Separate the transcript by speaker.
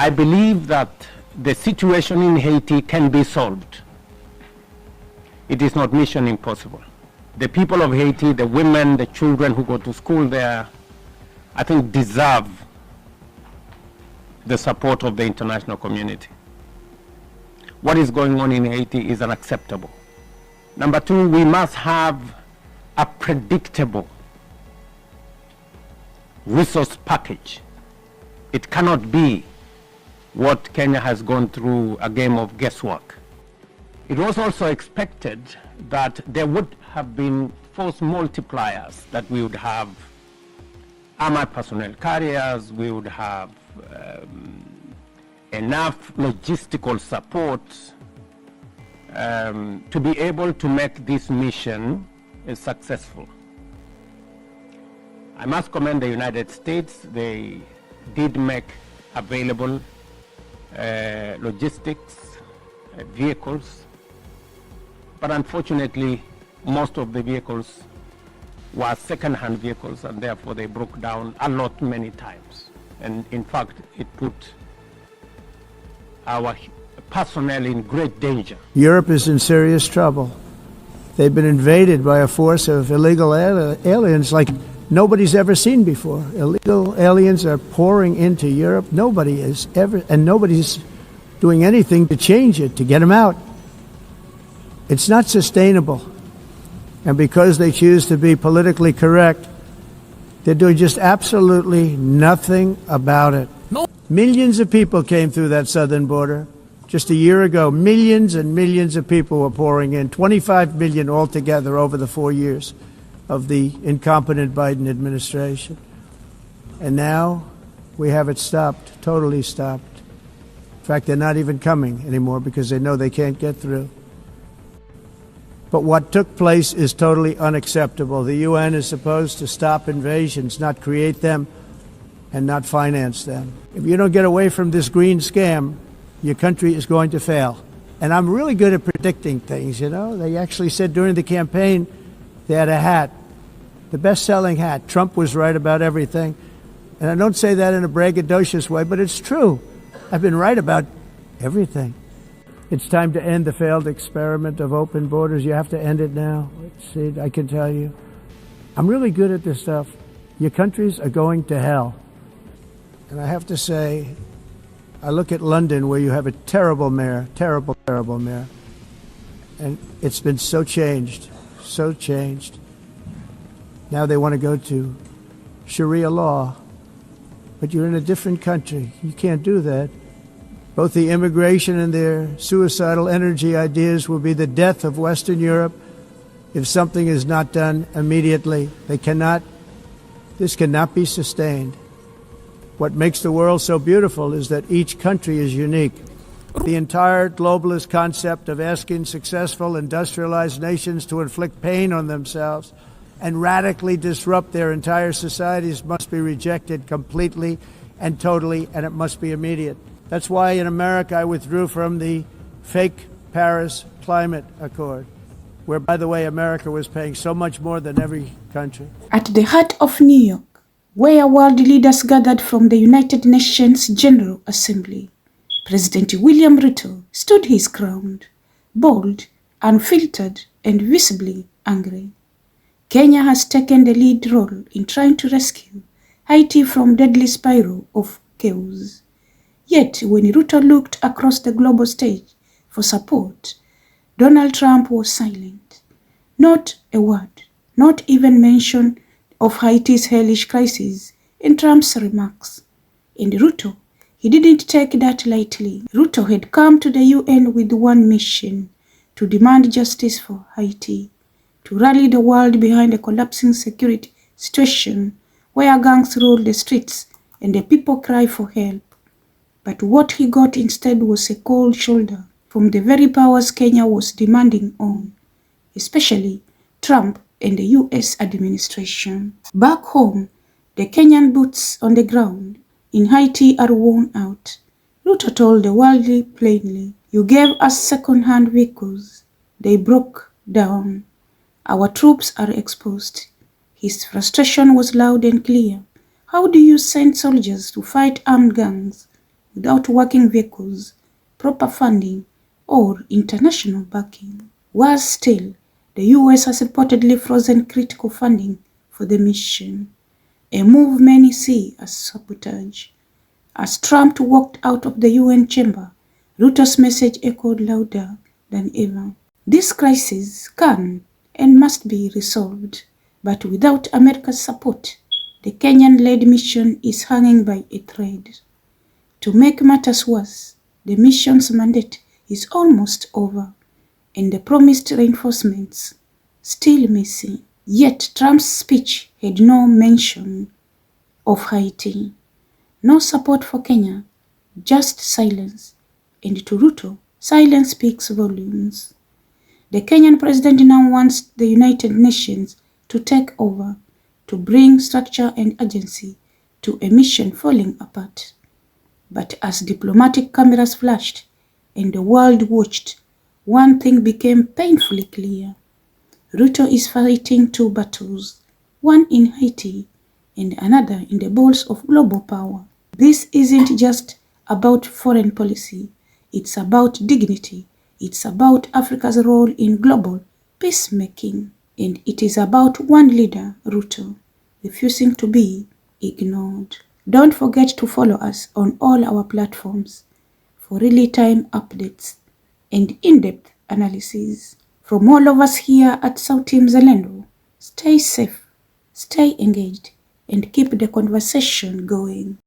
Speaker 1: I believe that the situation in Haiti can be solved. It is not mission impossible. The people of Haiti, the women, the children who go to school there, I think deserve the support of the international community. What is going on in Haiti is unacceptable. Number two, we must have a predictable resource package. It cannot be what Kenya has gone through, a game of guesswork. It was also expected that there would have been force multipliers, that we would have armored personnel carriers, we would have enough logistical support to be able to make this mission successful. I must commend the United States. They did make available logistics, vehicles, but unfortunately most of the vehicles were second-hand vehicles, and therefore they broke down a lot many times. And in fact, it put our personnel in great danger.
Speaker 2: Europe is in serious trouble. They've been invaded by a force of illegal aliens like nobody's ever seen before. Illegal aliens are pouring into Europe. Nobody is ever, and nobody's doing anything to change it, to get them out. It's not sustainable. And because they choose to be politically correct, they're doing just absolutely nothing about it. No. Millions of people came through that southern border. Just a year ago, millions and millions of people were pouring in, 25 million altogether over the 4 years of the incompetent Biden administration. And now we have it stopped, totally stopped. In fact, they're not even coming anymore because they know they can't get through. But what took place is totally unacceptable. The UN is supposed to stop invasions, not create them and not finance them. If you don't get away from this green scam, your country is going to fail. And I'm really good at predicting things, you know. They actually said during the campaign they had a hat, the best-selling hat. Trump was right about everything. And I don't say that in a braggadocious way, but it's true. I've been right about everything. It's time to end the failed experiment of open borders. You have to end it now. See, I can tell you. I'm really good at this stuff. Your countries are going to hell. And I have to say, I look at London where you have a terrible mayor, terrible mayor. And it's been so changed, so changed. Now they want to go to Sharia law. But you're in a different country. You can't do that. Both the immigration and their suicidal energy ideas will be the death of Western Europe if something is not done immediately. This cannot be sustained. What makes the world so beautiful is that each country is unique. The entire globalist concept of asking successful industrialized nations to inflict pain on themselves and radically disrupt their entire societies must be rejected completely and totally, and it must be immediate. That's why in America I withdrew from the fake Paris Climate Accord, where, by the way, America was paying so much more than every country.
Speaker 3: At the heart of New York, where world leaders gathered from the United Nations General Assembly, President William Ruto stood his ground, bold, unfiltered, and visibly angry. Kenya has taken the lead role in trying to rescue Haiti from deadly spiral of chaos. Yet, when Ruto looked across the global stage for support, Donald Trump was silent. Not a word, not even mention of Haiti's hellish crisis in Trump's remarks. And Ruto, he didn't take that lightly. Ruto had come to the UN with one mission: to demand justice for Haiti, to rally the world behind a collapsing security situation where gangs rule the streets and the people cry for help. But what he got instead was a cold shoulder from the very powers Kenya was demanding on, especially Trump and the US administration. Back home, the Kenyan boots on the ground in Haiti are worn out. Ruto told the world plainly, "You gave us second-hand vehicles. They broke down. Our troops are exposed." His frustration was loud and clear. How do you send soldiers to fight armed gangs without working vehicles, proper funding, or international backing. Worse still, the US has reportedly frozen critical funding for the mission, a move many see as sabotage. As Trump walked out of the UN chamber, Ruto's message echoed louder than ever. This crisis can and must be resolved, but without America's support, the Kenyan-led mission is hanging by a thread. To make matters worse, the mission's mandate is almost over, and the promised reinforcements still missing. Yet Trump's speech had no mention of Haiti. No support for Kenya, just silence. And to Ruto, silence speaks volumes. The Kenyan president now wants the United Nations to take over, to bring structure and agency to a mission falling apart. But as diplomatic cameras flashed and the world watched, one thing became painfully clear. Ruto is fighting two battles, one in Haiti and another in the balls of global power. This isn't just about foreign policy, it's about dignity, it's about Africa's role in global peacemaking, and it is about one leader, Ruto, refusing to be ignored. Don't forget to follow us on all our platforms for real-time updates and in-depth analysis. From all of us here at Sauti Mzalendo, stay safe, stay engaged, and keep the conversation going.